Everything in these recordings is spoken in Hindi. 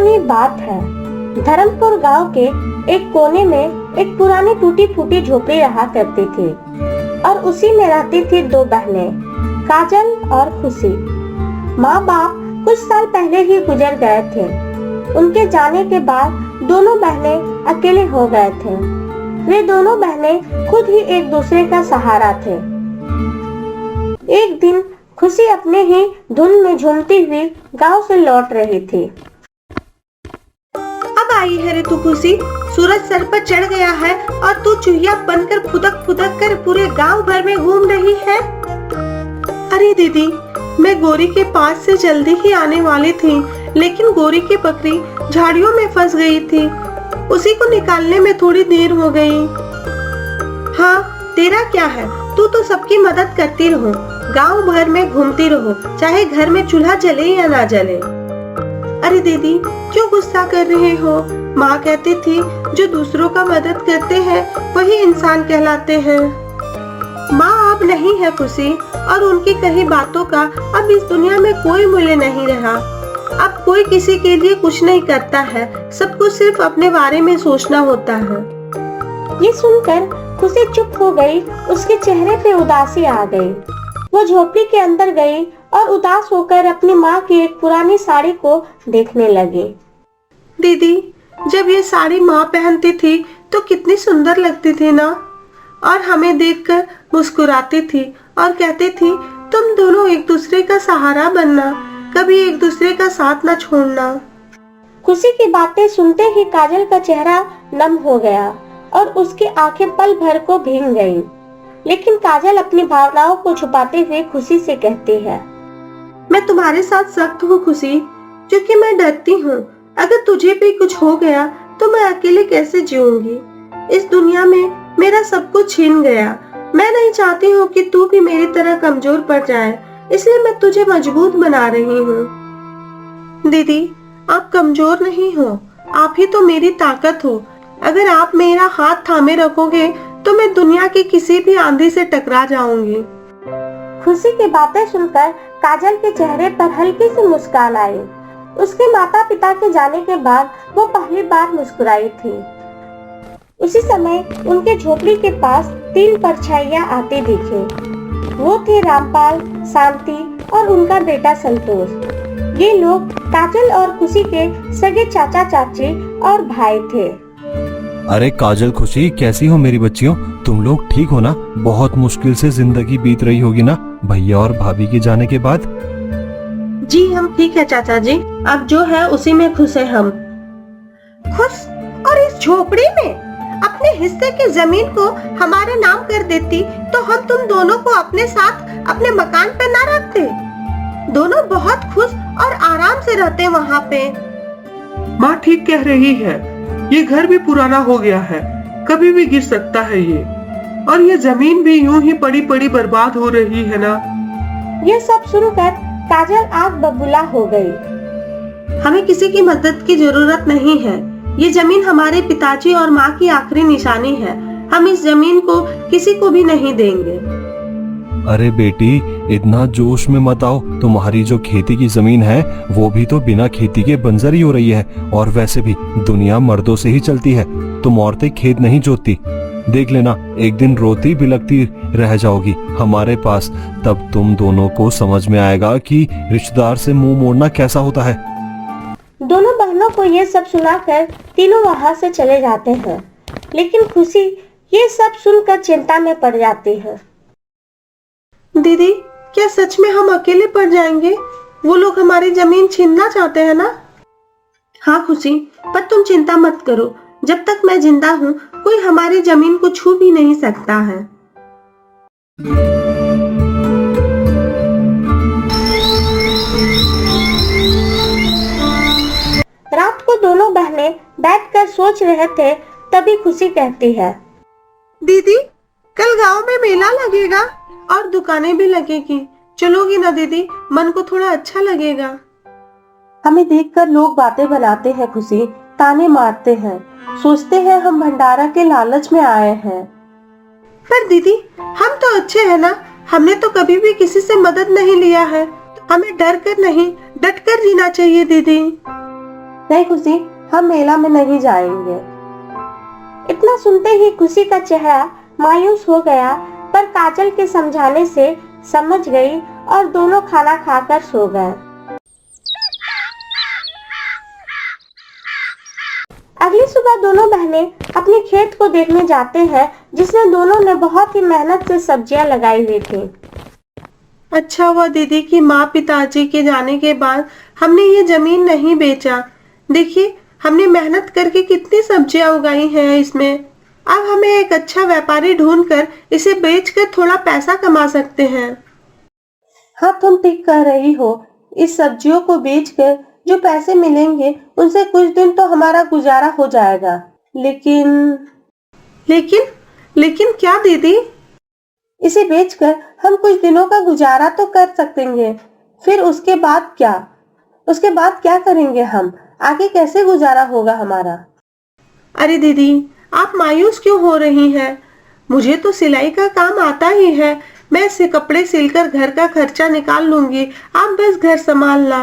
पुरानी बात है। धर्मपुर गांव के एक कोने में एक पुरानी टूटी फूटी झोपड़ी रहा करती थी और उसी में रहती थी दो बहनें, काजल और खुशी। माँ बाप कुछ साल पहले ही गुजर गए थे। उनके जाने के बाद दोनों बहनें अकेले हो गए थे। वे दोनों बहनें खुद ही एक दूसरे का सहारा थे। एक दिन खुशी अपने ही धुन में झूमती हुई गांव से लौट रही थी। अब आई है रे तू खुशी, सूरज सर पर चढ़ गया है और तू चूहिया बनकर फुदक फुदक कर पूरे गांव भर में घूम रही है। अरे दीदी, मैं गोरी के पास से जल्दी ही आने वाली थी, लेकिन गोरी की बकरी झाड़ियों में फंस गई थी। उसी को निकालने में थोड़ी देर हो गई। हाँ, तेरा क्या है, तू तो सबकी मदद करती रहो, गांव भर में घूमती रहो, चाहे घर में चूल्हा जले या ना जले। अरे दीदी, क्यों गुस्सा कर रहे हो? माँ कहती थी जो दूसरों का मदद करते हैं वही इंसान कहलाते हैं। माँ अब नहीं है खुशी, और उनकी कही बातों का अब इस दुनिया में कोई मूल्य नहीं रहा। अब कोई किसी के लिए कुछ नहीं करता है, सबको सिर्फ अपने बारे में सोचना होता है। ये सुनकर खुशी चुप हो गई। उसके चेहरे पे उदासी आ गई। वो झोपड़ी के अंदर गई और उदास होकर अपनी माँ की एक पुरानी साड़ी को देखने लगी। दीदी, जब ये साड़ी माँ पहनती थी तो कितनी सुंदर लगती थी ना, और हमें देखकर मुस्कुराती थी और कहती थी तुम दोनों एक दूसरे का सहारा बनना, कभी एक दूसरे का साथ न छोड़ना। खुशी की बातें सुनते ही काजल का चेहरा नम हो गया और उसकी आंखें पल भर को भीग गईं। लेकिन काजल अपनी भावनाओं को छुपाते हुए खुशी से कहती है, मैं तुम्हारे साथ सख्त हूँ खुशी, क्योंकि मैं डरती हूँ अगर तुझे भी कुछ हो गया तो मैं अकेले कैसे जीऊंगी। इस दुनिया में मेरा सब कुछ छीन गया। मैं नहीं चाहती हूँ कि तू भी मेरी तरह कमजोर पड़ जाए, इसलिए मैं तुझे मजबूत बना रही हूँ। दीदी, आप कमजोर नहीं हो, आप ही तो मेरी ताकत हो। अगर आप मेरा हाथ थामे रखोगे तो मैं दुनिया की किसी भी आंधी से टकरा जाऊंगी। खुशी की बातें सुनकर काजल के चेहरे पर हल्की सी मुस्कान आई। उसके माता पिता के जाने के बाद वो पहली बार मुस्कुराई थी। उसी समय उनके झोपड़ी के पास तीन परछाइयां आती दिखी। वो थे रामपाल, शांति और उनका बेटा संतोष। ये लोग काजल और खुशी के सगे चाचा चाची और भाई थे। अरे काजल, खुशी, कैसी हो मेरी बच्चियों? तुम लोग ठीक हो ना? बहुत मुश्किल से जिंदगी बीत रही होगी ना भैया और भाभी के जाने के बाद? जी हम ठीक है चाचा जी, अब जो है उसी में खुश है हम। खुश? और इस झोपड़ी में अपने हिस्से की जमीन को हमारे नाम कर देती तो हम तुम दोनों को अपने साथ अपने मकान पे ना रखते। दोनों बहुत खुश और आराम से रहते वहाँ पे। माँ ठीक कह रही है, ये घर भी पुराना हो गया है, कभी भी गिर सकता है ये, और ये जमीन भी यूं ही पड़ी पड़ी बर्बाद हो रही है ना। ये सब सुनकर काजल आग बबूला हो गई। हमें किसी की मदद की जरूरत नहीं है। ये जमीन हमारे पिताजी और माँ की आखिरी निशानी है। हम इस जमीन को किसी को भी नहीं देंगे। अरे बेटी, इतना जोश में मत आओ। तुम्हारी जो खेती की जमीन है वो भी तो बिना खेती के बंजर ही हो रही है, और वैसे भी दुनिया मर्दों से ही चलती है। तुम औरतें खेत नहीं जोतती। देख लेना, एक दिन रोती बिलखती रह जाओगी हमारे पास। तब तुम दोनों को समझ में आएगा कि रिश्तेदार से मुंह मोड़ना कैसा होता है। दोनों बहनों को ये सब सुनाकर तीनों वहाँ से चले जाते हैं। लेकिन खुशी ये सब सुनकर चिंता में पड़ जाती है। दीदी, क्या सच में हम अकेले पड़ जाएंगे? वो लोग हमारी जमीन छीनना चाहते हैं ना? हाँ खुशी, पर तुम चिंता मत करो। जब तक मैं जिंदा हूँ कोई हमारी जमीन को छू भी नहीं सकता है। रात को दोनों बहनें बैठकर सोच रहे थे, तभी खुशी कहती है, दीदी, कल गांव में मेला लगेगा और दुकानें भी लगेगी। चलोगी ना दीदी? मन को थोड़ा अच्छा लगेगा। हमें देखकर लोग बातें बनाते हैं खुशी, ताने मारते हैं, सोचते हैं हम भंडारा के लालच में आए हैं। पर दीदी, हम तो अच्छे हैं ना? हमने तो कभी भी किसी से मदद नहीं लिया है। हमें डर कर नहीं, डट कर जीना चाहिए दीदी। नहीं खुशी, हम मेला में नहीं जाएंगे। इतना सुनते ही खुशी का चेहरा मायूस हो गया, पर काजल के समझाने से समझ गई और दोनों खाना खाकर सो गए। अगली सुबह दोनों बहनें अपने खेत को देखने जाते हैं, जिसमें दोनों ने बहुत ही मेहनत से सब्जियां लगाई हुई थी। अच्छा हुआ दीदी कि माँ पिताजी के जाने के बाद हमने ये जमीन नहीं बेचा। देखिए हमने मेहनत करके कितनी सब्जियां उगाई हैं इसमें। अब हमें एक अच्छा व्यापारी ढूंढकर इसे बेचकर थोड़ा पैसा कमा सकते हैं। हाँ तुम ठीक कह रही हो, इस सब्जियों को बेचकर जो पैसे मिलेंगे उनसे कुछ दिन तो हमारा गुजारा हो जाएगा। लेकिन क्या दीदी? इसे बेचकर हम कुछ दिनों का गुजारा तो कर सकेंगे, फिर उसके बाद क्या करेंगे हम? आगे कैसे गुजारा होगा हमारा? अरे दीदी आप मायूस क्यों हो रही हैं? मुझे तो सिलाई का काम आता ही है, मैं से कपड़े सिलकर घर का खर्चा निकाल लूंगी, आप बस घर संभालना।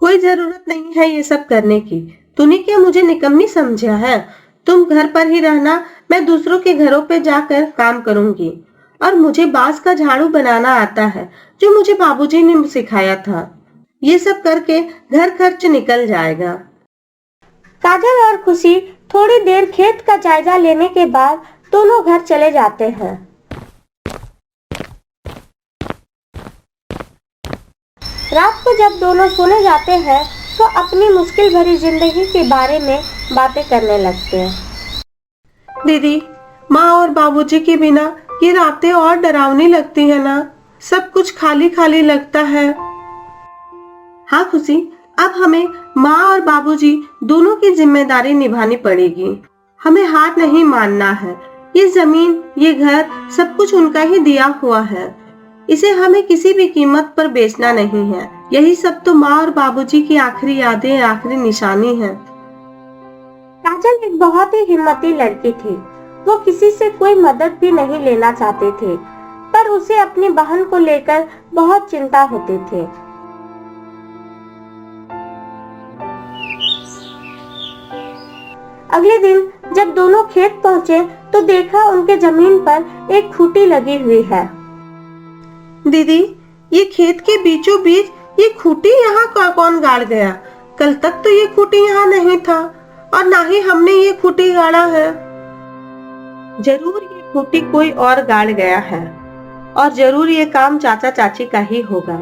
कोई जरूरत नहीं है ये सब करने की। तूने क्या मुझे निकम्मी समझा है? तुम घर पर ही रहना, मैं दूसरों के घरों पे जाकर काम करूंगी। और मुझे बांस का झाड़ू बनाना आता है, जो मुझे बाबूजी ने सिखाया था। ये सब करके घर खर्च निकल जाएगा। काजल और खुशी थोड़ी देर खेत का जायजा लेने के बाद दोनों घर चले जाते हैं। रात को जब दोनों सोने जाते हैं तो अपनी मुश्किल भरी जिंदगी के बारे में बातें करने लगते हैं। दीदी माँ और बाबूजी के बिना ये रातें और डरावनी लगती है ना, सब कुछ खाली खाली लगता है। हाँ खुशी, अब हमें माँ और बाबूजी दोनों की जिम्मेदारी निभानी पड़ेगी। हमें हार नहीं मानना है। ये जमीन, ये घर, सब कुछ उनका ही दिया हुआ है। इसे हमें किसी भी कीमत पर बेचना नहीं है। यही सब तो माँ और बाबूजी की आखिरी यादें, आखिरी निशानी है। काजल एक बहुत ही हिम्मती लड़की थी। वो किसी से कोई मदद भी नहीं लेना चाहती थी, पर उसे अपनी बहन को लेकर बहुत चिंता होती थी। अगले दिन जब दोनों खेत पहुंचे तो देखा उनके जमीन पर एक खूंटी लगी हुई है। दीदी ये खेत के बीचों बीच ये खूंटी यहाँ कौन गाड़ गया? कल तक तो ये खूंटी यहाँ नहीं था और ना ही हमने ये खूंटी गाड़ा है। जरूर ये खूंटी कोई और गाड़ गया है और जरूर ये काम चाचा चाची का ही होगा,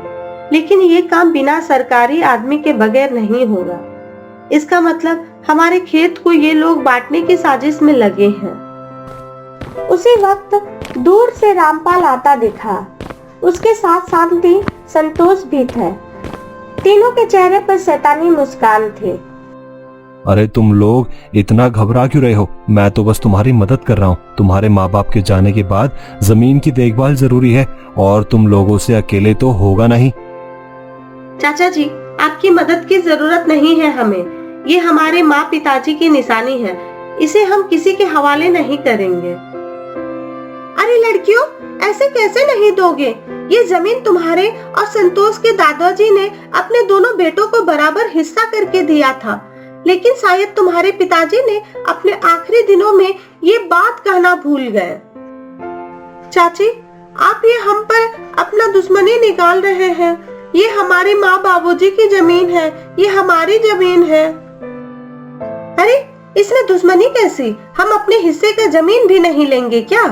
लेकिन ये काम बिना सरकारी आदमी के बगैर नहीं होगा। इसका मतलब हमारे खेत को ये लोग बांटने की साजिश में लगे हैं। उसी वक्त दूर से रामपाल आता दिखा। उसके साथ शांति, संतोष भी थे। तीनों के चेहरे पर शैतानी मुस्कान थी। अरे तुम लोग इतना घबरा क्यों रहे हो? मैं तो बस तुम्हारी मदद कर रहा हूँ। तुम्हारे माँ बाप के जाने के बाद जमीन की देखभाल जरूरी है और तुम लोगों से अकेले तो होगा नहीं। चाचा जी आपकी मदद की जरूरत नहीं है हमें। ये हमारे माँ पिताजी की निशानी है, इसे हम किसी के हवाले नहीं करेंगे। अरे लड़कियों ऐसे कैसे नहीं दोगे? ये जमीन तुम्हारे और संतोष के दादाजी ने अपने दोनों बेटों को बराबर हिस्सा करके दिया था, लेकिन शायद तुम्हारे पिताजी ने अपने आखिरी दिनों में ये बात कहना भूल गए। चाची आप ये हम पर अपना दुश्मनी निकाल रहे हैं। ये हमारे माँ बाबूजी की जमीन है, ये हमारी जमीन है। अरे इसमें दुश्मनी कैसी? हम अपने हिस्से का जमीन भी नहीं लेंगे क्या?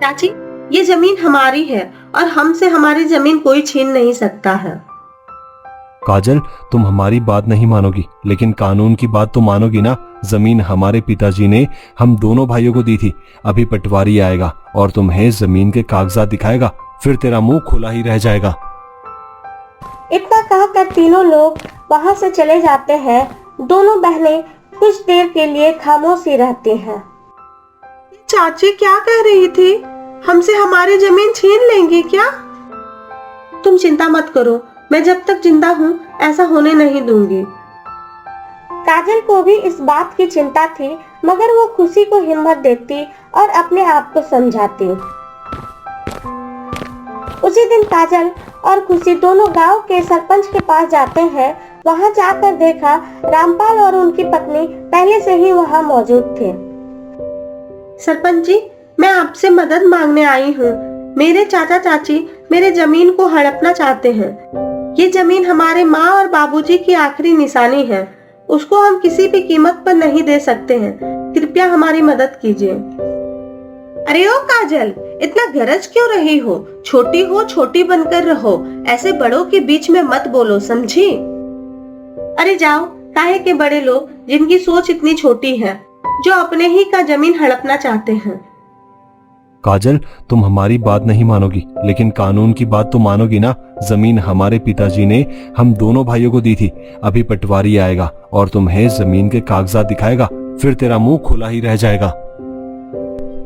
चाची ये जमीन हमारी है और हमसे हमारी जमीन कोई छीन नहीं सकता है। काजल तुम हमारी बात नहीं मानोगी, लेकिन कानून की बात तो मानोगी ना। जमीन हमारे पिताजी ने हम दोनों भाइयों को दी थी। अभी पटवारी आएगा और तुम्हें जमीन के कागजात दिखाएगा, फिर तेरा मुंह खुला ही रह जाएगा। इतना कहकर तीनों लोग वहां से चले जाते हैं। दोनों बहनें कुछ देर के लिए खामोश ही रहती हैं। चाची क्या कह रही थी? हमसे हमारी जमीन छीन लेंगी क्या? तुम चिंता मत करो, मैं जब तक जिंदा हूँ ऐसा होने नहीं दूंगी। काजल को भी इस बात की चिंता थी, मगर वो खुशी को हिम्मत देती और अपने आप को समझाती। उसी दिन काजल और खुशी दोनों गांव के सरपंच के पास जाते हैं। वहां जाकर देखा रामपाल और उनकी पत्नी पहले से ही वहां मौजूद थे। सरपंच जी, मैं आपसे मदद मांगने आई हूँ। मेरे चाचा चाची मेरे जमीन को हड़पना चाहते हैं। ये जमीन हमारे माँ और बाबूजी की आखिरी निशानी है। उसको हम किसी भी कीमत पर नहीं दे सकते हैं। कृपया हमारी मदद कीजिए। अरे ओ काजल, इतना गरज क्यों रही हो? छोटी हो छोटी बनकर रहो, ऐसे बड़ों के बीच में मत बोलो, समझी? अरे जाओ, काहे के बड़े लोग जिनकी सोच इतनी छोटी है, जो अपने ही का जमीन हड़पना चाहते हैं। काजल, तुम हमारी बात नहीं मानोगी, लेकिन कानून की बात तो मानोगी ना। जमीन हमारे पिताजी ने हम दोनों भाइयों को दी थी। अभी पटवारी आएगा और तुम्हें जमीन के कागजात दिखाएगा, फिर तेरा मुंह खुला ही रह जाएगा।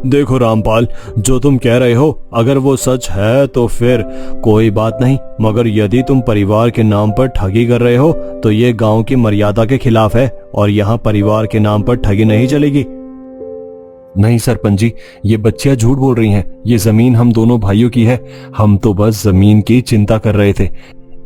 देखो रामपाल, जो तुम कह रहे हो अगर वो सच है तो फिर कोई बात नहीं, मगर यदि तुम परिवार के नाम पर ठगी कर रहे हो तो ये गांव की मर्यादा के खिलाफ है और यहाँ परिवार के नाम पर ठगी नहीं चलेगी। नहीं सरपंच जी, ये बच्चियां झूठ बोल रही हैं। ये जमीन हम दोनों भाइयों की है। हम तो बस जमीन की चिंता कर रहे थे।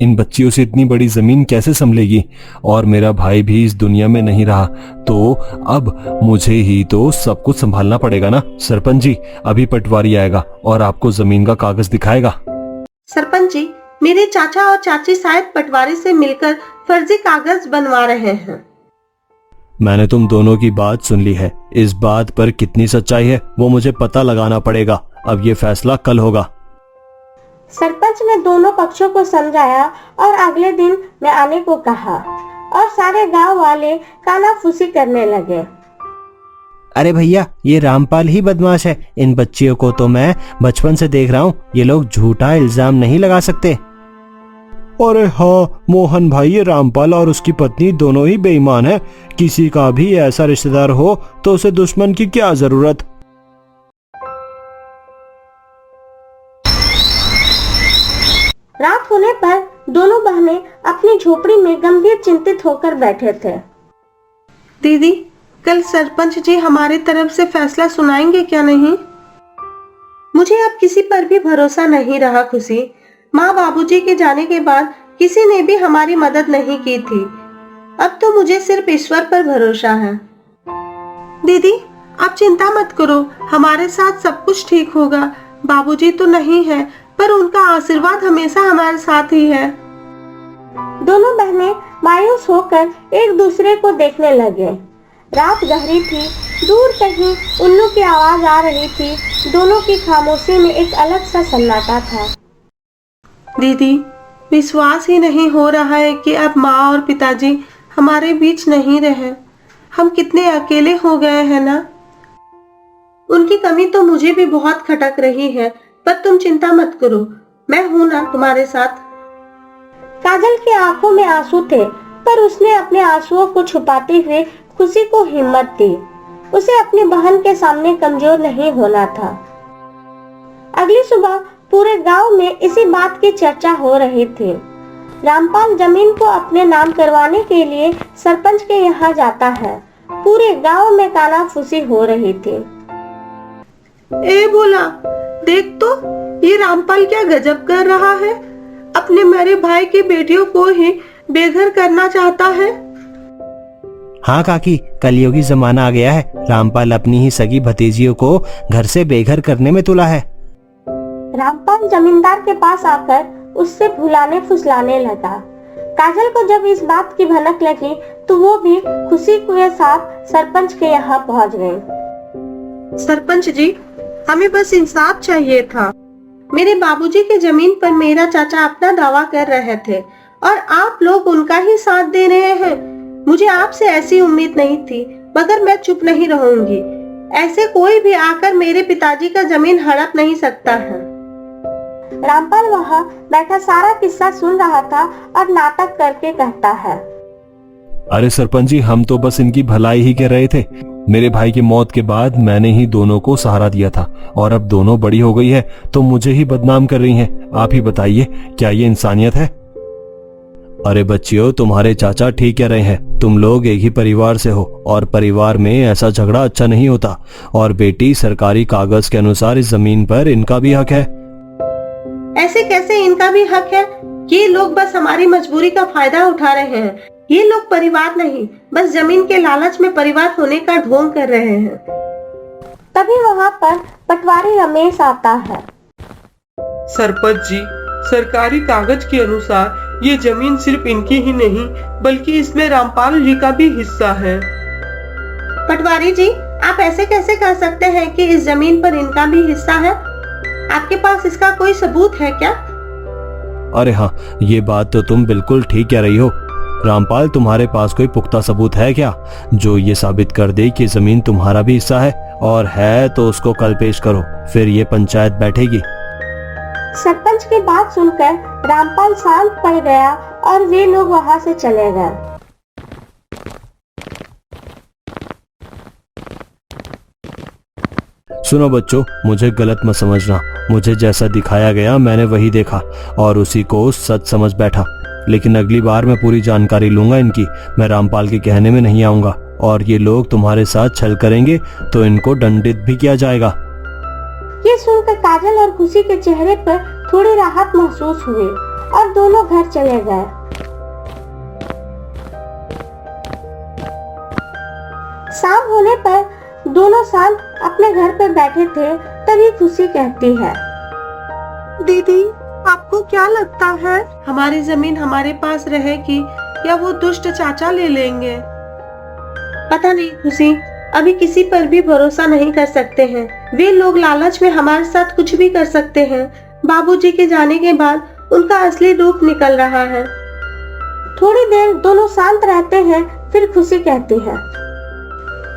इन बच्चियों से इतनी बड़ी जमीन कैसे संभलेगी? और मेरा भाई भी इस दुनिया में नहीं रहा, तो अब मुझे ही तो सब कुछ संभालना पड़ेगा ना। सरपंच जी, अभी पटवारी आएगा और आपको जमीन का कागज दिखाएगा। सरपंच जी, मेरे चाचा और चाची शायद पटवारी से मिलकर फर्जी कागज बनवा रहे हैं। मैंने तुम दोनों की बात सुन ली है। इस बात पर कितनी सच्चाई है वो मुझे पता लगाना पड़ेगा। अब ये फैसला कल होगा। सरपंच ने दोनों पक्षों को समझाया और अगले दिन में आने को कहा और सारे गांव वाले कानाफूसी करने लगे। अरे भैया, ये रामपाल ही बदमाश है। इन बच्चियों को तो मैं बचपन से देख रहा हूँ। ये लोग झूठा इल्जाम नहीं लगा सकते। अरे हाँ मोहन भाई, ये रामपाल और उसकी पत्नी दोनों ही बेईमान है। किसी का भी ऐसा रिश्तेदार हो तो उसे दुश्मन की क्या जरूरत। रात होने पर दोनों बहनें अपनी झोपड़ी में गंभीर चिंतित होकर बैठे थे। दीदी, कल सरपंच जी हमारी तरफ से फैसला सुनाएंगे क्या नहीं? मुझे अब किसी पर भी भरोसा नहीं रहा खुशी। माँ बाबूजी के जाने के बाद किसी ने भी हमारी मदद नहीं की थी। अब तो मुझे सिर्फ ईश्वर पर भरोसा है। दीदी, आप चिंता मत करो, हमारे साथ सब कुछ ठीक होगा। बाबूजी तो नहीं है, पर उनका आशीर्वाद हमेशा हमारे साथ ही है। दोनों बहनें मायूस होकर एक दूसरे को देखने लगे। रात गहरी थी, दूर कहीं उल्लू की आवाज आ रही थी। दोनों की खामोशी में एक अलग सा सन्नाटा था। दीदी, विश्वास ही नहीं हो रहा है कि अब माँ और पिताजी हमारे बीच नहीं रहे। हम कितने अकेले हो गए हैं ना। उनकी कमी तो मुझे भी बहुत खटक रही है, पर तुम चिंता मत करो, मैं हूं ना तुम्हारे साथ। काजल की आंखों में आंसू थे, पर उसने अपने आंसुओं को छुपाते हुए खुशी को हिम्मत दी। उसे अपनी बहन के सामने कमजोर नहीं होना था। अगली सुबह पूरे गांव में इसी बात की चर्चा हो रही थी। रामपाल जमीन को अपने नाम करवाने के लिए सरपंच के यहाँ जाता है। पूरे गांव में कानाफूसी हो रही थी। ए बोला, देख तो ये रामपाल क्या गजब कर रहा है। अपने मेरे भाई की बेटियों को ही बेघर करना चाहता है। हाँ काकी, कलयुगी जमाना आ गया है। रामपाल अपनी ही सगी भतीजियों को घर से बेघर करने में तुला है। रामपाल जमींदार के पास आकर उससे फुलाने फुसलाने लगा। काजल को जब इस बात की भनक लगी तो वो भी खुशी के साथ सरपंच के यहाँ पहुँच गई। सरपंच जी, हमें बस इंसाफ चाहिए था। मेरे बाबूजी के जमीन पर मेरा चाचा अपना दावा कर रहे थे और आप लोग उनका ही साथ दे रहे हैं। मुझे आपसे ऐसी उम्मीद नहीं थी, मगर मैं चुप नहीं रहूंगी। ऐसे कोई भी आकर मेरे पिताजी का जमीन हड़प नहीं सकता है। रामपाल वहाँ बैठा सारा किस्सा सुन रहा था और नाटक करके कहता है, अरे सरपंच जी, हम तो बस इनकी भलाई ही कह रहे थे। मेरे भाई की मौत के बाद मैंने ही दोनों को सहारा दिया था और अब दोनों बड़ी हो गई है तो मुझे ही बदनाम कर रही हैं। आप ही बताइए, क्या ये इंसानियत है? अरे बच्चियों, तुम्हारे चाचा ठीक कह रहे हैं। तुम लोग एक ही परिवार से हो और परिवार में ऐसा झगड़ा अच्छा नहीं होता। और बेटी, सरकारी कागज के अनुसार इस जमीन पर इनका भी हक है। ऐसे कैसे इनका भी हक है? ये लोग बस हमारी मजबूरी का फायदा उठा रहे हैं। ये लोग परिवार नहीं, बस जमीन के लालच में परिवार होने का ढोंग कर रहे हैं। तभी वहाँ पर पटवारी रमेश आता है। सरपंच जी, सरकारी कागज के अनुसार ये जमीन सिर्फ इनकी ही नहीं बल्कि इसमें रामपाल जी का भी हिस्सा है। पटवारी जी, आप ऐसे कैसे कह सकते हैं कि इस जमीन पर इनका भी हिस्सा है? आपके पास इसका कोई सबूत है क्या? अरे हाँ, ये बात तो तुम बिल्कुल ठीक कह रही हो। रामपाल, तुम्हारे पास कोई पुख्ता सबूत है क्या जो ये साबित कर दे कि जमीन तुम्हारा भी हिस्सा है? और है तो उसको कल पेश करो, फिर ये पंचायत बैठेगी। सरपंच की बात सुनकर रामपाल शांत पड़ गया और वे लोग वहाँ से चले गए। सुनो बच्चों, मुझे गलत मत समझना। मुझे जैसा दिखाया गया मैंने वही देखा और उसी को सच समझ बैठा। लेकिन अगली बार मैं पूरी जानकारी लूंगा इनकी। मैं रामपाल के कहने में नहीं आऊंगा और ये लोग तुम्हारे साथ छल करेंगे तो इनको दंडित भी किया जाएगा। ये सुनकर काजल और खुशी के चेहरे पर थोड़ी राहत महसूस हुई और दोनों घर चले गए। शाम होने पर दोनों शांत अपने घर पर बैठे थे। तभी खुशी कहती है, दीदी, आपको क्या लगता है हमारी जमीन हमारे पास रहेगी या वो दुष्ट चाचा ले लेंगे? पता नहीं खुशी, अभी किसी पर भी भरोसा नहीं कर सकते हैं। वे लोग लालच में हमारे साथ कुछ भी कर सकते हैं। बाबूजी के जाने के बाद उनका असली रूप निकल रहा है। थोड़ी देर दोनों शांत रहते हैं, फिर खुशी कहती है,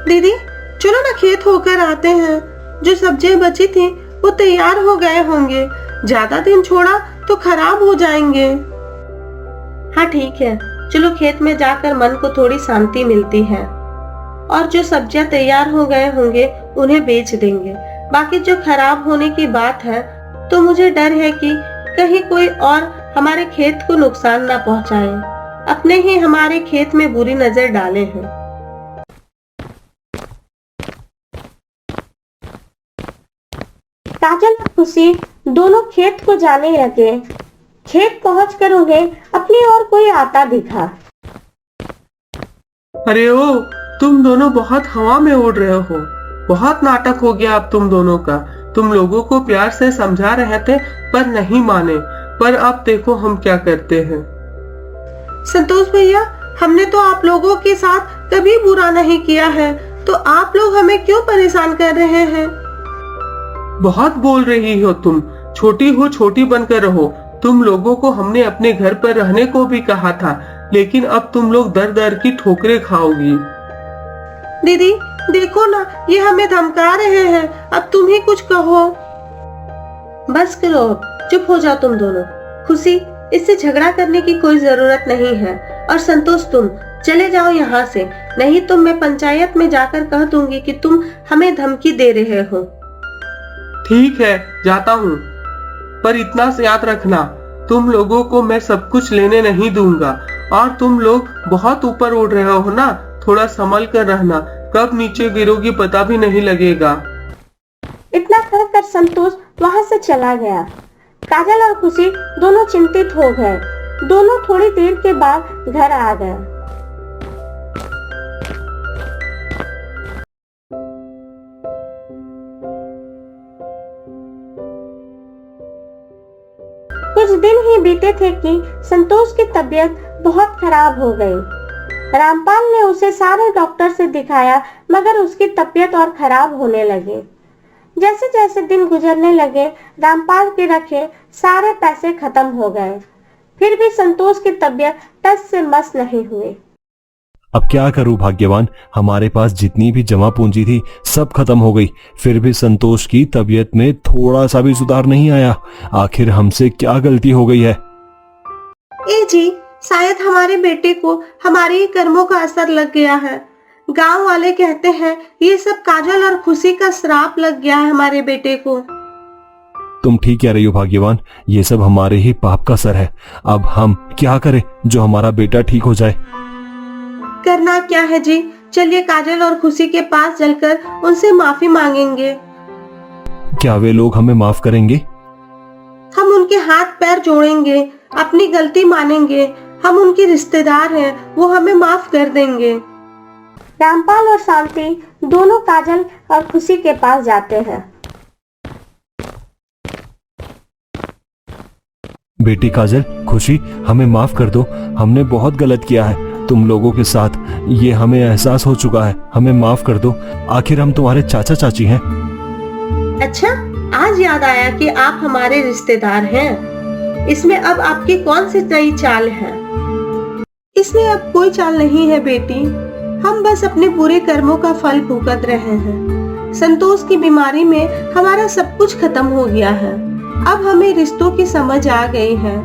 दीदी चलो ना खेत होकर आते हैं। जो सब्जियां बची थी वो तैयार हो गए होंगे। ज्यादा दिन छोड़ा तो खराब हो जाएंगे। हाँ ठीक है, चलो खेत में जाकर मन को थोड़ी शांति मिलती है। और जो सब्जियां तैयार हो गए होंगे उन्हें बेच देंगे। बाकी जो खराब होने की बात है तो मुझे डर है कि कहीं कोई और हमारे खेत को नुकसान ना पहुंचाए। अपने ही हमारे खेत में बुरी नजर डाले हैं। काजल और खुशी दोनों खेत को जाने लगे। खेत पहुंचकर उन्हें अपनी ओर कोई आता दिखा। अरे ओ, तुम दोनों बहुत हवा में उड़ रहे हो। बहुत नाटक हो गया अब तुम दोनों का। तुम लोगों को प्यार से समझा रहे थे पर नहीं माने। पर अब देखो हम क्या करते हैं। संतोष भैया, हमने तो आप लोगों के साथ कभी बुरा नहीं किया है, तो आप लोग हमें क्यों परेशान कर रहे हैं? बहुत बोल रही हो तुम। छोटी हो छोटी बनकर रहो। तुम लोगों को हमने अपने घर पर रहने को भी कहा था, लेकिन अब तुम लोग दर दर की ठोकरें खाओगी। दीदी देखो ना, ये हमें धमका रहे हैं। अब तुम ही कुछ कहो। बस करो, चुप हो जाओ तुम दोनों। खुशी, इससे झगड़ा करने की कोई जरूरत नहीं है। और संतोष, तुम चले जाओ यहाँ से, नहीं तो मैं पंचायत में जाकर कह दूंगी कि तुम हमें धमकी दे रहे हो। ठीक है, जाता हूँ, पर इतना से याद रखना, तुम लोगों को मैं सब कुछ लेने नहीं दूंगा। और तुम लोग बहुत ऊपर उड़ रहे हो ना, थोड़ा संभल कर रहना। कब नीचे गिरोगी पता भी नहीं लगेगा। इतना कहकर संतोष वहाँ से चला गया। काजल और खुशी दोनों चिंतित हो गए। दोनों थोड़ी देर के बाद घर आ गए। कुछ दिन ही बीते थे कि संतोष की तबीयत बहुत खराब हो गई। रामपाल ने उसे सारे डॉक्टर से दिखाया, मगर उसकी तबीयत और खराब होने लगी। जैसे जैसे दिन गुजरने लगे, रामपाल के रखे सारे पैसे खत्म हो गए। फिर भी संतोष की तबीयत टस से मस नहीं हुई। अब क्या करूं भाग्यवान, हमारे पास जितनी भी जमा पूंजी थी सब खत्म हो गई। फिर भी संतोष की तबीयत में थोड़ा सा भी सुधार नहीं आया। आखिर हमसे क्या गलती हो गई है? ए जी, शायद हमारे बेटे को हमारे ही कर्मों का असर लग गया है। गांव वाले कहते हैं ये सब काजल और खुशी का श्राप लग गया है हमारे बेटे को। तुम ठीक कह रही हो भाग्यवान, ये सब हमारे ही पाप का असर है। अब हम क्या करें जो हमारा बेटा ठीक हो जाए? करना क्या है जी, चलिए काजल और खुशी के पास चलकर उनसे माफी मांगेंगे। क्या वे लोग हमें माफ करेंगे? हम उनके हाथ पैर जोड़ेंगे, अपनी गलती मानेंगे। हम उनके रिश्तेदार हैं, वो हमें माफ कर देंगे। रामपाल और शांति दोनों काजल और खुशी के पास जाते हैं। बेटी काजल, खुशी, हमें माफ कर दो। हमने बहुत गलत किया है तुम लोगों के साथ। ये हमें एहसास हो चुका है, हमें माफ कर दो। आखिर हम तुम्हारे चाचा चाची हैं। अच्छा, आज याद आया कि आप हमारे रिश्तेदार हैं। इसमें अब आपकी कौन सी नई चाल है? इसमें अब कोई चाल नहीं है बेटी। हम बस अपने बुरे कर्मों का फल भुगत रहे हैं। संतोष की बीमारी में हमारा सब कुछ खत्म हो गया है। अब हमें रिश्तों की समझ आ गई है।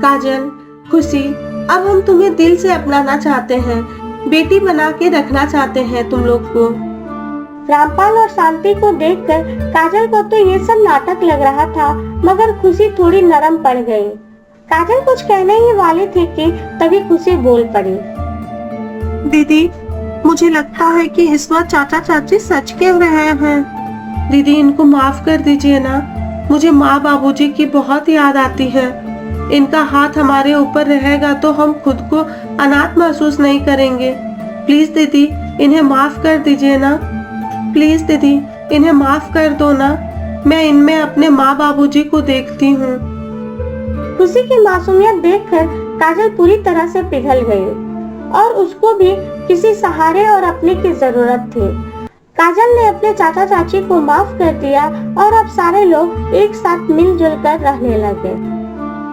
काजल, खुशी, अब हम तुम्हें दिल से अपनाना चाहते हैं, बेटी बना के रखना चाहते हैं तुम लोग को। रामपाल और शांति को देखकर काजल को तो ये सब नाटक लग रहा था, मगर खुशी थोड़ी नरम पड़ गई। काजल कुछ कहने ही वाली थी कि तभी खुशी बोल पड़ी। दीदी, मुझे लगता है कि इस बार चाचा चाची सच कह रहे हैं। दीदी, इनको माफ कर दीजिए ना। मुझे माँ बाबूजी की बहुत याद आती है। इनका हाथ हमारे ऊपर रहेगा तो हम खुद को अनाथ महसूस नहीं करेंगे। प्लीज दीदी, इन्हें माफ कर दीजिए ना। प्लीज दीदी, इन्हें माफ कर दो ना। मैं इनमें अपने माँ बाबूजी को देखती हूँ। खुशी की मासूमियत देखकर काजल पूरी तरह से पिघल गई और उसको भी किसी सहारे और अपने की जरूरत थी। काजल ने अपने चाचा चाची को माफ कर दिया और अब सारे लोग एक साथ मिलजुल कर रहने लगे।